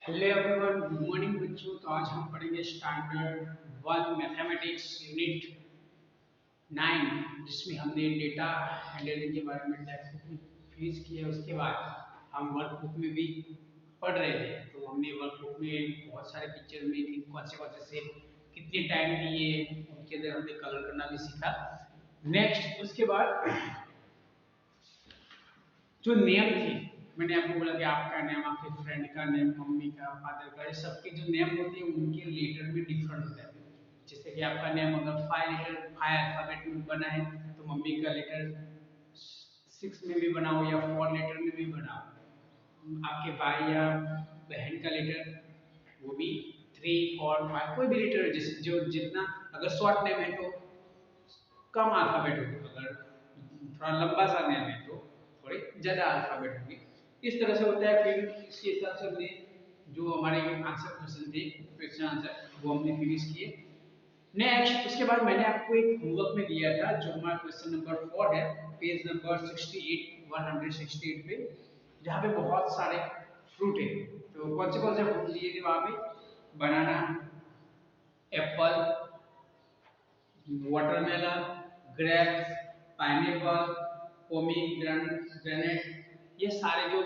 Hello everyone, good morning बच्चों। तो आज हम पढ़ेंगे स्टैंडर्ड 1 मैथमेटिक्स यूनिट 9, जिसमें हमने डेटा हैंडलिंग के बारे में टेक्स्ट बुक में फिनिश किया। उसके बाद हम वर्कबुक में भी पढ़ रहे थे। तो हमने वर्कबुक में बहुत सारे पिक्चर में कौन से से कितने टाइम दिए, उनके अंदर हमने कलर करना भी सीखा। नेक्स्ट उसके बाद जो नेम थे, मैंने आपको बोला कि आपका नेम, आपके फ्रेंड का नेम, मम्मी का, फादर का, ये सबके जो नेम होते हैं उनके लेटर में डिफरेंट होता है। जैसे कि आपका नेम अगर 5 अल्फाबेट में बना है तो मम्मी का लेटर 6 में भी बनाओ या 4 लेटर में भी बनाओ। आपके भाई या बहन का लेटर वो भी 3 4 5 कोई भी लेटर जिस जो जितना, अगर शॉर्ट नेम है तो कम अल्फाबेट होगी, अगर थोड़ा लंबा सा नेम है तो थोड़े ज्यादा अल्फाबेट होंगे। इस तरह से होता है। फिर इसके हिसाब से हमने जो हमारे आंसर क्वेश्चन थे, क्वेश्चन आंसर वो हमने फिनिश किए। नेक्स्ट उसके बाद मैंने आपको एक होमवर्क में दिया था, जो हमारा क्वेश्चन नंबर 4 है, पेज नंबर 68 168 पे, जहाँ पे बहुत सारे फ्रूट है। तो कौन से फ्रूट दिए थे वहां पे? Banana, apple, watermelon, grapes, pineapple, pomegranate, ये सारे जो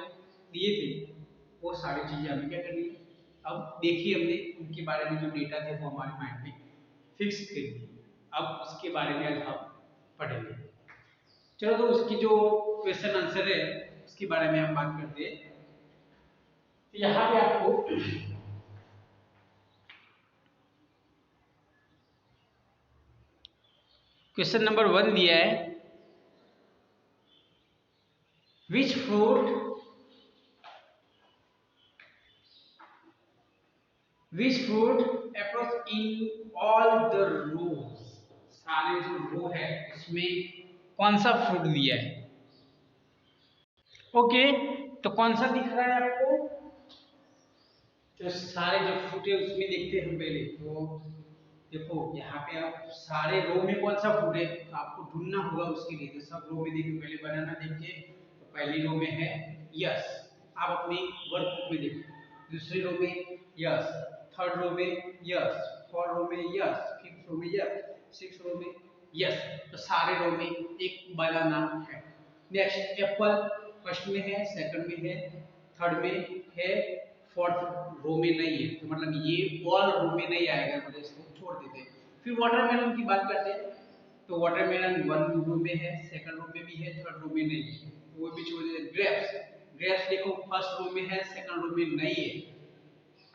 दिए थे वो सारी चीजें हमें क्या करनी है। अब देखिए, हमने उनके बारे में जो डेटा थे वो हमारे माइंड में फिक्स कर दिए। अब उसके बारे में आज हम पढ़ेंगे। चलो, तो उसकी जो क्वेश्चन आंसर है उसके बारे में हम बात करते हैं। तो यहाँ पे आपको क्वेश्चन नंबर 1 दिया है, which fruit Which fruit appears in all the rows? सारे जो रो है उसमें कौन सा फ्रूट दिया है? ओके, तो कौन सा दिख रहा है आपको? तो सारे जो फ्रूट है उसमें देखते हैं हम पहले। तो देखो यहाँ पे आप सारे रो में कौन सा फ्रूट है तो आपको ढूंढना होगा। उसके लिए तो सब रो में देखिए, पहले बनाना देखिए तो पहली रो में है यस। आप अपनी वर्कबुक में देखिए, दूसरी रो में यस, थर्ड रो में यस, फोर्थ रो में यस, फिफ्थ रो में यस, सिक्स रो में यस। तो सारे रो में एक बनाना है। नेक्स्ट एप्पल फर्स्ट में है, सेकंड में है, थर्ड में है, फोर्थ रो में नहीं है। तो मतलब ये ऑल रो में नहीं आएगा, मतलब इसको छोड़ देते हैं। फिर वाटरमेलन की बात करते हैं। तो वाटरमेलन वन रो में है, सेकंड रो में भी है, थर्ड रो में नहीं है, तो वो भी छोड़ देते हैं। ग्रेप्स, ग्रेप्स देखो फर्स्ट रो में है, सेकंड रो में नहीं है।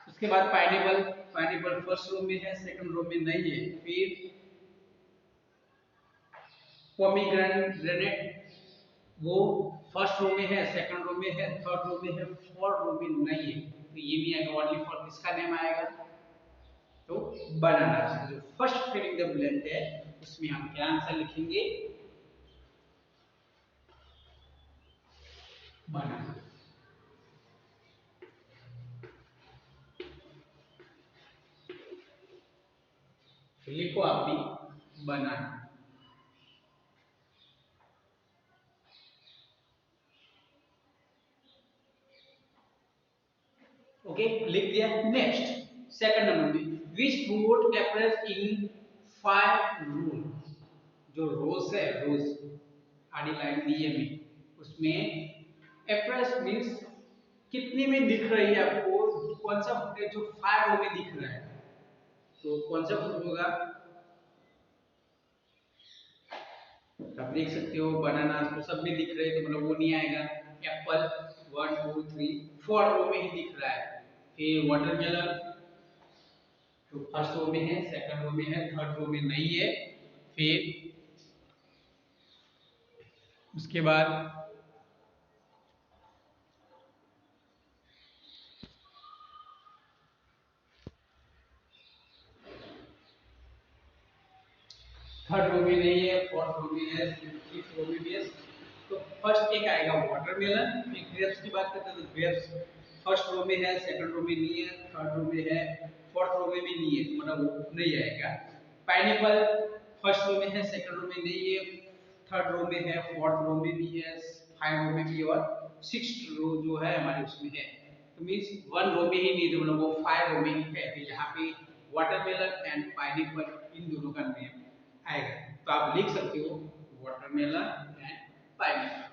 उसके बाद पाइनएप्पल, पाइनएप्पल फर्स्ट रो में है, सेकंड रो में नहीं है। फिर पोमीग्रेनेट, वो फर्स्ट रो में है, सेकंड रो में है, थर्ड रो में है, फोर्थ रो में नहीं है। तो ये भी आएगा ओनली फॉर, किसका नेम आएगा? तो बनाना। जो फर्स्ट फिलिंग द ब्लैंक है उसमें हम क्या आंसर लिखेंगे? बनाना। लिखो आप भी बनाना। ओके, लिख दिया। नेक्स्ट सेकंड नंबर में, विच फ्रूट अपियर्स इन 5 रोज? जो रोज है, रोज आड़ी लाइन दी है में, उसमें अपियर्स मींस कितने में दिख रही है आपको? कौन सा फ्रूट है जो 5 रो में दिख रहा है? तो कौन सा फ्रूट होगा? आप देख सकते हो बनाना तो सब में दिख रहे हैं, तो मतलब वो नहीं आएगा। एप्पल 1 2 3 4 रो में ही दिख रहा है। फिर वाटरमेलन तो फर्स्ट रो में है, सेकंड रो में है, थर्ड रो में नहीं है। फिर उसके बाद थर्ड रो में नहीं है, फोर्थ रो में है, फिफ्थ रो में भी है। तो फर्स्ट एक आएगा वाटरमेलन। फिर ग्रेप्स की बात करते हैं तो ग्रेप्स फर्स्ट रो में है, सेकंड रो में नहीं है, थर्ड रो में है, फोर्थ रो में भी नहीं है, तो मतलब वो नहीं आएगा। पाइनएप्पल फर्स्ट रो में है, सेकंड रो में नहीं है, थर्ड रो में है, फोर्थ रो में भी है, फाइव रो में भी, और सिक्स्थ रो जो है हमारे उसमें है। तो मीन्स वन रो में ही नहीं जो लोग वो 5 रो में ही है, तो यहाँ पे वाटरमेलन एंड पाइनएप्पल इन दोनों का नेम आएगा। तो आप लिख सकते हो वाटरमेलन एंड पाइनएप्पल।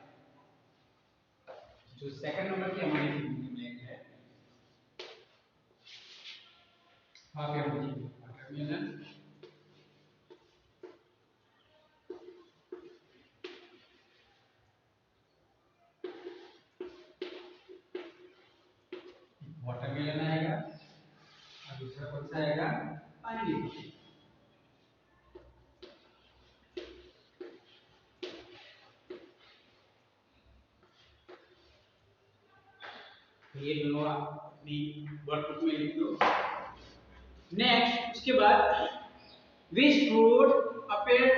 जो सेकंड नंबर की हमारी फिल्म है, वहाँ पे हम लिखेंगे वाटरमेलन वाटरमेलन आएगा और दूसरा कौन सा आएगा, पाइनएप्पल। ये दोनों अपनी वर्कबुक में लिख दो। नेक्स्ट उसके बाद which fruit appear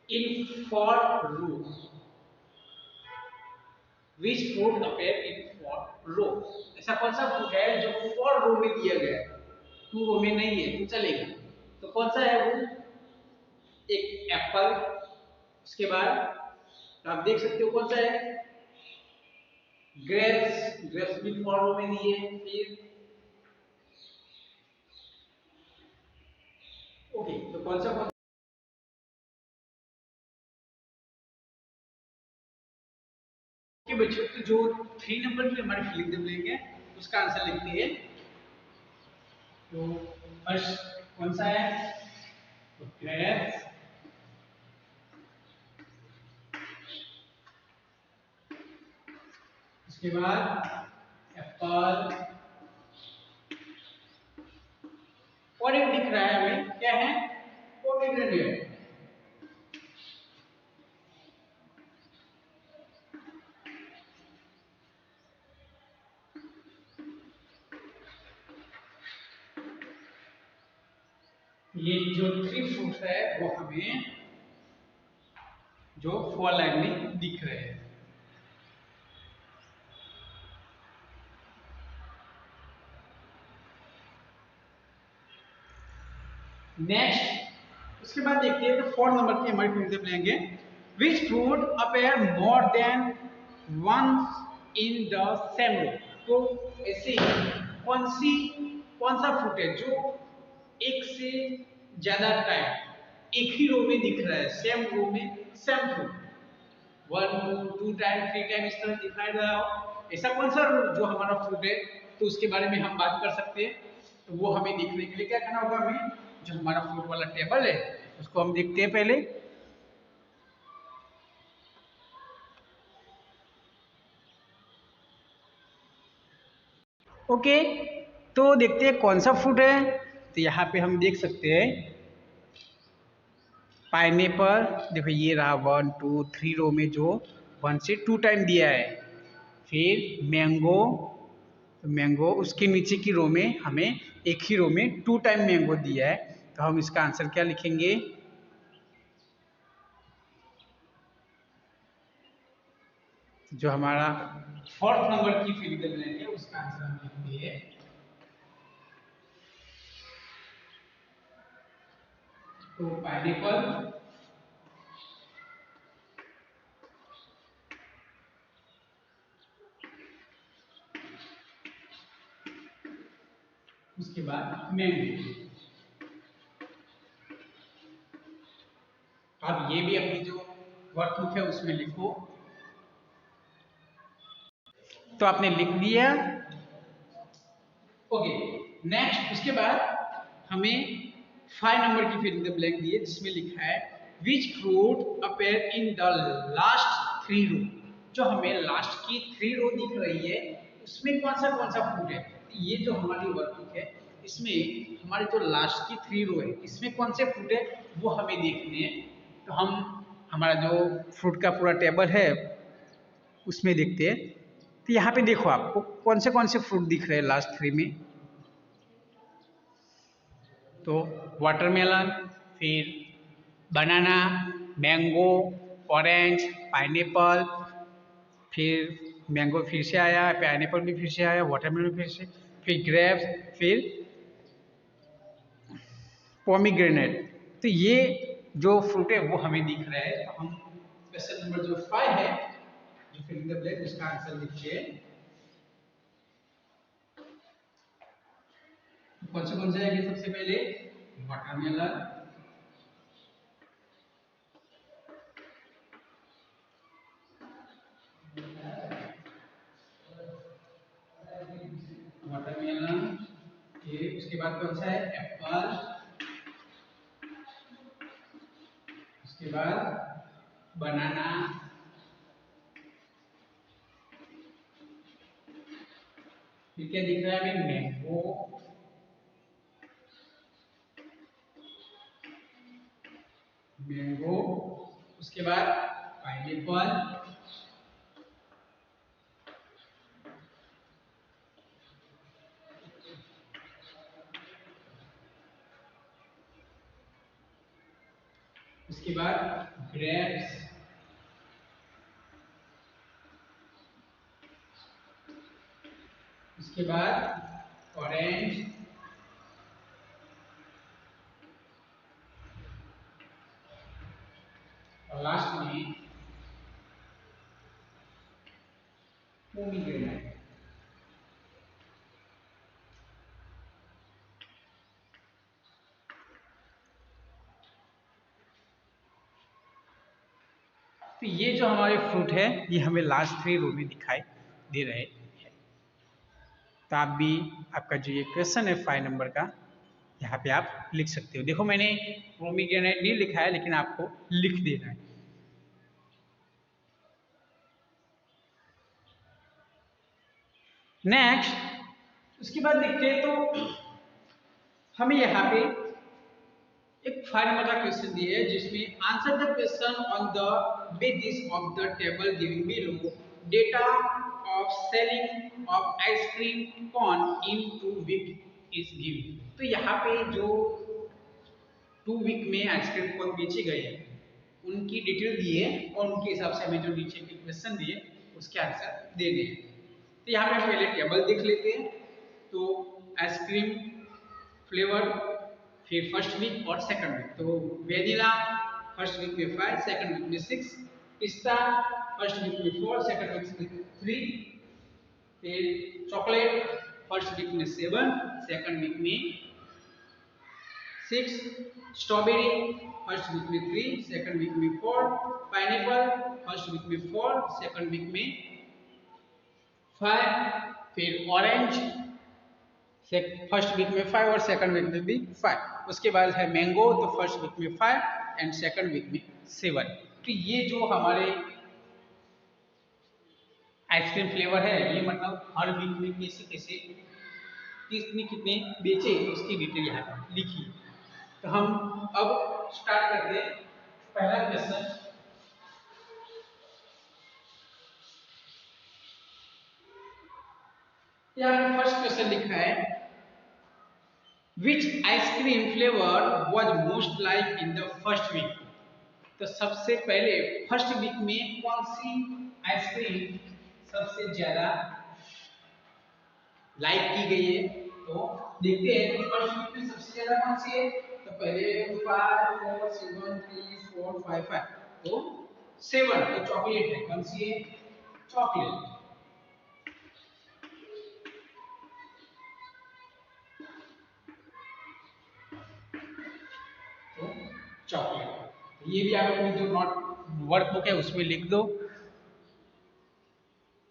in 4 rows, which fruit appear in 4 rows, ऐसा कौन सा फ्रूट है जो 4 रो में दिया गया है, 2 रो में नहीं है तो चलेगा। तो कौन सा है वो, एक एप्पल, उसके बाद तो आप देख सकते हो कौन सा है, ग्रेप्स, ग्रेप्स भी 4 रो में दिए। फिर ओके, तो कौन सा के बच्चों तो जो 3 नंबर की हमारी फिलिंग जब लेंगे उसका आंसर लिखते हैं। तो फर्स्ट कौन सा है, तो ग्रेप्स, उसके बाद एप्पल, और एक दिख रहा है हमें, क्या है, पोमेग्रेनेट। ये जो 3 फ्रूट है वो हमें जो 4 लाइन में दिख रहे हैं। नेक्स्ट उसके बाद देखते हैं तो 4 नंबर की हमारी फिल्म लेंगे, which fruit appear more than once in the same row. तो ऐसे कौन सा फ्रूट है जो एक से ज्यादा टाइम एक ही रो में दिख रहा है, सेम रो में सेम फ्रूट, 1 2 टाइम 3 टाइम इस तरह दिखाई दे रहा हो, ऐसा कौन सा जो हमारा फ्रूट है, तो उसके बारे में हम बात कर सकते हैं। तो वो हमें देखने के लिए क्या करना होगा, हमें जो हमारा फ्रूट वाला टेबल है उसको हम देखते हैं पहले। ओके, तो देखते हैं कौन सा फ्रूट है। तो यहाँ पे हम देख सकते हैं पाइनएप्पल, देखो ये रहा 1 2 3 रो में जो 1 से 2 टाइम दिया है। फिर मैंगो, तो मैंगो उसके नीचे की रो में हमें एक ही रो में 2 टाइम मैंगो दिया है, तो हम इसका आंसर क्या लिखेंगे, जो हमारा 4th नंबर की फिजिकल है उसका आंसर हम लिखते हैं तो पाइनएप्पल, उसके बाद मैंगो। अब ये भी अपनी जो वर्कबुक है उसमें लिखो। तो आपने लिख दिया। ओके, नेक्स्ट उसके बाद हमें 5 नंबर की फिलिंग द ब्लैंक दी है जिसमें लिखा है विच fruit appear in the last 3 रो। जो हमें लास्ट की 3 रो दिख रही है उसमें कौन सा फ्रूट है, ये जो हमारी वर्कबुक है इसमें हमारे जो लास्ट की 3 रो है इसमें कौन से फ्रूट है वो हमें देखने हैं। तो हम हमारा जो फ्रूट का पूरा टेबल है उसमें देखते हैं। तो यहाँ पे देखो आपको कौन से फ्रूट दिख रहे हैं लास्ट 3 में, तो वाटरमेलन, फिर बनाना, मैंगो, ऑरेंज, पाइनएप्पल, फिर मैंगो फिर से आया, पाइनएप्पल भी फिर से आया, वाटरमेलन फिर से, फिर ग्रेप्स, फिर पोमीग्रेनेट। तो ये जो फ्रूट है वो हमें दिख रहा है। तो हम क्वेश्चन नंबर जो 5 है जो फिल इन द ब्लैंक उसका आंसर लिखिए कौन सा जाएगा सबसे पहले? वाटरमेलन, वाटरमेलन, ये उसके बाद कौन सा है? एप्पल, उसके बाद बनाना, फिर क्या दिख रहा है हमें? मैंगो, मैंगो, उसके बाद पाइनएप्पल, उसके बाद ग्रेप्स, उसके बाद ऑरेंज, और लास्ट में पोमीग्रेनेट। तो ये जो हमारे फ्रूट है ये हमें लास्ट 3 रो में दिखाई दे रहे हैं। तो आप भी आपका जो ये क्वेश्चन है 5 नंबर का यहाँ पे आप लिख सकते हो। देखो मैंने पोमीग्रेनेट नहीं लिखा है लेकिन आपको लिख देना है। नेक्स्ट उसके बाद देखते हैं तो हमें यहाँ पे एक 5 नंबर का क्वेश्चन दिया है जिसमें answer the question on the basis of the table given below data of selling of ice cream cone in 2 week is given. तो यहाँ पे जो 2 वीक में आइसक्रीम कॉन बेचे गए हैं उनकी डिटेल दी है और उनके हिसाब से हमें जो नीचे के क्वेश्चन दिए उसके आंसर देने हैं। तो यहाँ पे हम पहले टेबल देख लेते हैं। तो आइसक्रीम फ्लेवर फिर फर्स्ट वीक और सेकंड वीक। तो वेनिला फर्स्ट वीक में 5, सेकंड वीक में 6, पिस्ता फर्स्ट वीक में 4, सेकंड वीक में 3, फिर चॉकलेट फर्स्ट वीक में 7, सेकंड वीक में 6, स्ट्रॉबेरी फर्स्ट वीक में 3, सेकंड वीक में 4, पाइनएप्पल फर्स्ट वीक में 4, सेकंड वीक में 5, फिर ऑरेंज फर्स्ट वीक में 5 और सेकंड वीक में भी 5। उसके बाद है मैंगो, तो फर्स्ट वीक में 5 एंड सेकंड वीक में 7। तो ये जो हमारे आइसक्रीम फ्लेवर है ये मतलब हर वीक में कैसे कैसे कितने कितने बेचे उसकी डिटेल यहाँ पर लिखी। तो हम अब स्टार्ट करते हैं पहला क्वेश्चन। यहाँ पर फर्स्ट क्वेश्चन लिखा है Which ice cream flavor was most liked in the first week? तो सबसे पहले फर्स्ट वीक में कौन सी आइसक्रीम सबसे ज्यादा लाइक की गई है? तो देखते हैं कि फर्स्ट वीक में सबसे ज्यादा कौन सी है। तो पहले 5 4 7 3 4 5 5 तो 7 तो चॉकलेट है। कौन सी है? चॉकलेट। तो चॉकलेट ये भी आप अपनी जो नोट वर्कबुक है उसमें लिख दो।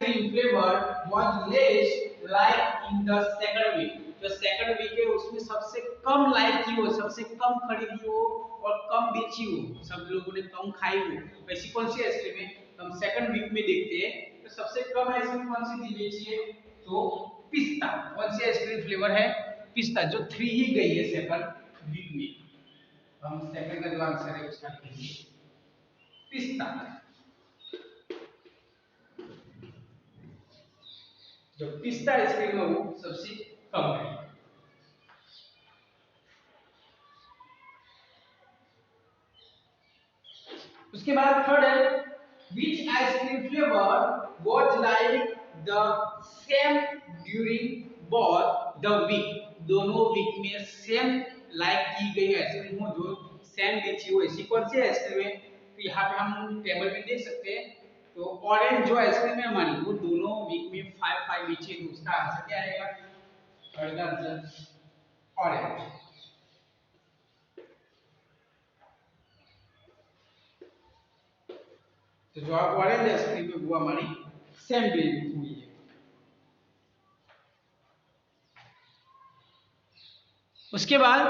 flavor was less like in the second week। जो सेकंड वीक है उसमें सबसे कम लाइक की हो, सबसे कम खरीदी हो और कम बेची हो, सब लोगों ने कम खाई हो, वैसी कौन सी आइसक्रीम है? तो हम सेकंड वीक में देखते हैं तो सबसे कम आइसक्रीम कौन सी दी बेची है? तो पिस्ता। कौन सी आइसक्रीम फ्लेवर है? पिस्ता, जो 3 ही गई है सेकंड वीक में। हम सेकंड का जो आंसर है उसका लिखेंगे पिस्ता। जो पिस्ता आइसक्रीम है वो सबसे कम है। उसके बाद थर्ड है which ice cream flavor was like the same during both the week। दोनों वीक में सेम लाइक की गई आइसक्रीम हो, जो सेम बेची हो, ऐसी कौन सी आइसक्रीम है? तो यहाँ पे हम टेबल में देख सकते हैं। तो ऑरेंज जो आइसक्रीम है हमारी वो दोनों वीक में 5 5 बेची है, तो उसका आंसर क्या आएगा? थर्ड का आंसर ऑरेंज। तो जो आप ऑरेंज आइसक्रीम है वो हमारी सेम बिलिंग हुई है। उसके बाद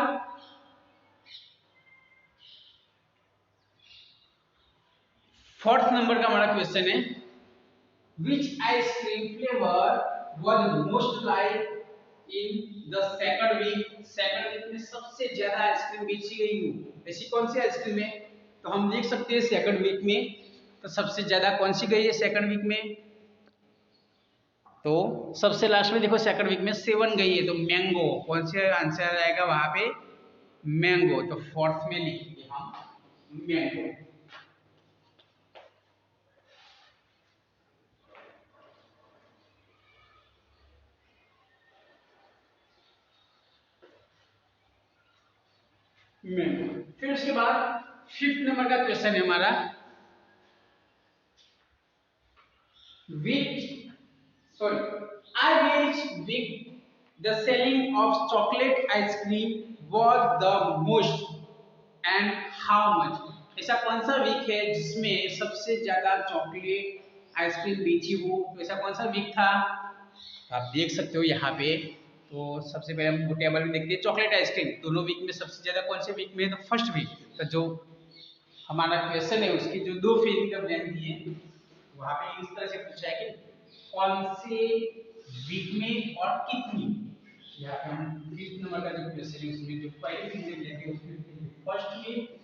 फोर्थ नंबर का हमारा क्वेश्चन है, which ice cream flavor was most liked in the second week? Second week में सबसे ज्यादा आइसक्रीम बेची गई हो ऐसी कौन सी आइसक्रीम है? तो हम देख सकते हैं सेकंड वीक में तो सबसे ज्यादा कौन सी गई है सेकंड वीक में? तो सबसे लास्ट में देखो सेकंड वीक में 7 गई है, तो मैंगो कौन सा आंसर आएगा वहां पे? मैंगो। तो फोर्थ में लिखेंगे हम मैंगो। मैंगो। फिर उसके बाद फिफ्थ नंबर का क्वेश्चन है हमारा, which sorry which week the selling of chocolate ice cream was the most and how much? ऐसा कौन सा वीक है जिसमें सबसे ज्यादा चॉकलेट आइसक्रीम बेची हो? तो ऐसा कौन सा वीक था? आप देख सकते हो यहाँ पे। तो सबसे पहले हम टेबल में देखते हैं चॉकलेट आइसक्रीम दोनों वीक में सबसे ज्यादा कौन से वीक में है? तो फर्स्ट वीक। तो जो हमारा क्वेश्चन है उसकी जो दो फेज का ब्लैंक दिए वहां पे इस तरह से पूछा है कि कौन से वीक में और कितनी। यहाँ पे हम फिफ्थ नंबर का जो क्वेश्चन है उसमें जो पहली फेज ब्लैंक है उसमें फर्स्ट वीक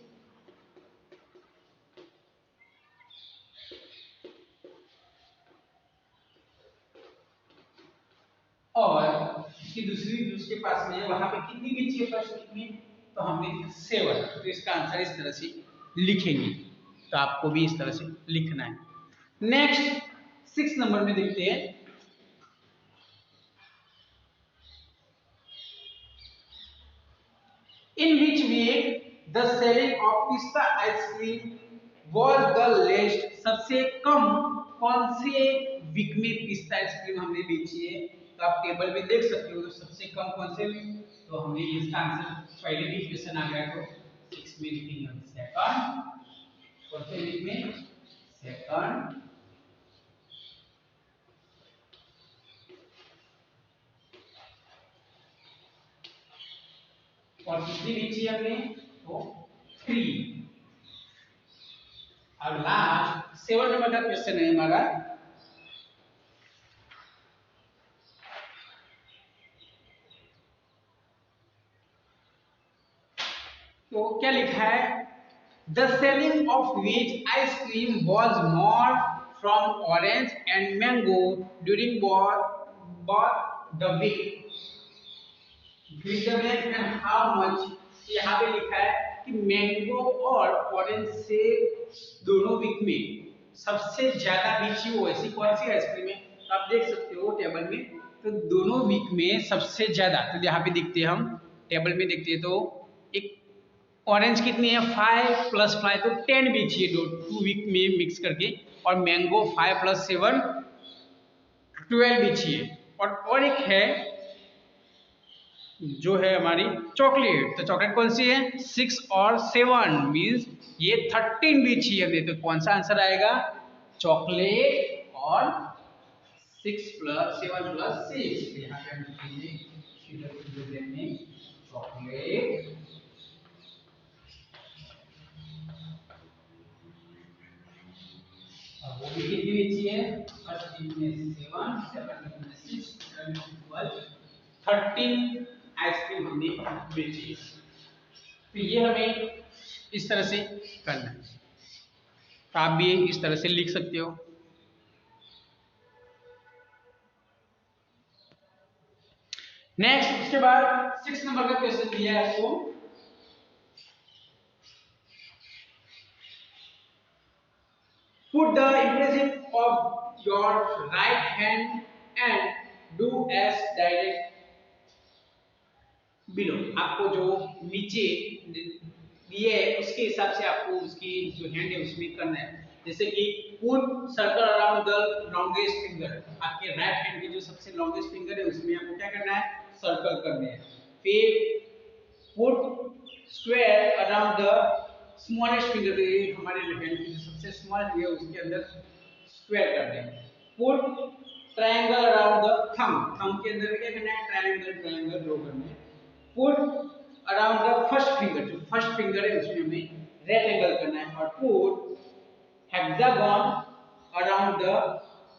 और इसकी दूसरी जो उसके पास में है वहां पे कितनी बेची है फर्स्ट वीक में? तो हमने 7। तो इसका आंसर इस तरह से लिखेंगे। तो आपको भी इस तरह से लिखना है। नेक्स्ट 6 नंबर में देखते हैं, in which week the selling of pista ice cream was the least? सबसे कम कौन से वीक में पिस्ता आइसक्रीम हमने बेची है? तो आप टेबल में देख सकते हो। तो सबसे कम कौन से वीक? तो हमने इसका आंसर पहले भी क्वेश्चन आ गया तो 6 में लिखेंगे हम सेकंड। कौन से वीक में? सेकंड। और कितनी बेची हमने? तो 3। और लास्ट 7 नंबर का क्वेश्चन है हमारा, तो क्या लिखा है? The selling of veg ice cream was more from orange and mango during the week and how much. यहाँ पे लिखा है कि मैंगो और ऑरेंज से दोनों वीक में सबसे ज्यादा बेची हो ऐसी कौन सी आइसक्रीम है? तो आप देख सकते हो टेबल में। तो दोनों वीक में सबसे ज्यादा, तो यहाँ पे देखते हैं हम टेबल में देखते हैं तो एक ऑरेंज कितनी है? 5 + 5 तो 10 बेची है 2 वीक में मिक्स करके। और मैंगो 5 + 7 12 बेची है। और एक है जो है हमारी चॉकलेट। तो चॉकलेट कौन सी है? 6 और 7 मींस ये 13 बेची है। तो कौन सा आंसर आएगा? चॉकलेट और 6 + 7 + 6। यहाँ पे हम लिखेंगे चॉकलेट वो भी कितनी बेची है? फर्स्ट वीक में 7, सेकंड वीक में 6, थर्ड वीक में 12, 13 आइसक्रीम हमने बेची है। तो ये हमें इस तरह से करना है। तो आप भी इस तरह से लिख सकते हो। नेक्स्ट उसके बाद 6 नंबर का क्वेश्चन दिया है आपको, put the impression of your right hand and do as direct below। आपको जो नीचे दिए है उसके हिसाब से आपको उसकी जो हैंड है उसमें करना है। जैसे कि put circle around the longest finger. आपके राइट हैंड की जो सबसे लॉन्गेस्ट फिंगर है उसमें आपको क्या करना है? सर्कल करने हैं। फिर put square around the smallest finger, ये हमारे हैंड की जो सबसे स्मॉल फिंगर उसके अंदर स्क्वायर कर दें। Put triangle around the thumb के अंदर क्या करना है, ट्रायंगल ड्रॉ करना है। Put around the first finger, जो फर्स्ट फिंगर है उसमें हमें रेक्टेंगल करना है। और put hexagon around the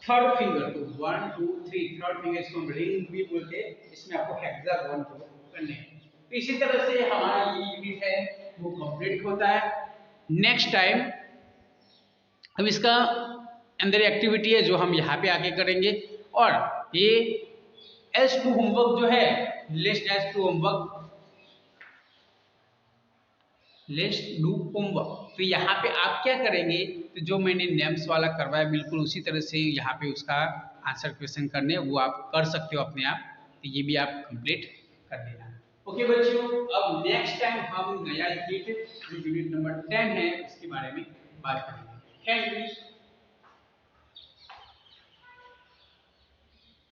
third finger, तो 1 2 3 थर्ड फिंगर, इसको हम रिंग भी बोलते हैं, इसमें आपको हेक्सागन ड्रॉ करने हैं। तो इसी तरह से हमारा ये यूनिट है वो कंप्लीट होता है। नेक्स्ट टाइम अब इसका अंदर एक्टिविटी है जो हम यहाँ पे आके करेंगे। और ये S2 होमवर्क जो है, let's S2 homework, let's do homework, तो यहाँ पे आप क्या करेंगे, तो जो मैंने नेम्स वाला करवाया बिल्कुल उसी तरह से यहाँ पे उसका आंसर क्वेश्चन करने वो आप कर सकते हो अपने आप, तो ये भी आप कंप्लीट कर देना। ओके बच्चों, अब नेक्स्ट टाइम हम नया यूनिट जो यूनिट नंबर 10 है उसके बारे में बात करेंगे। Thank you.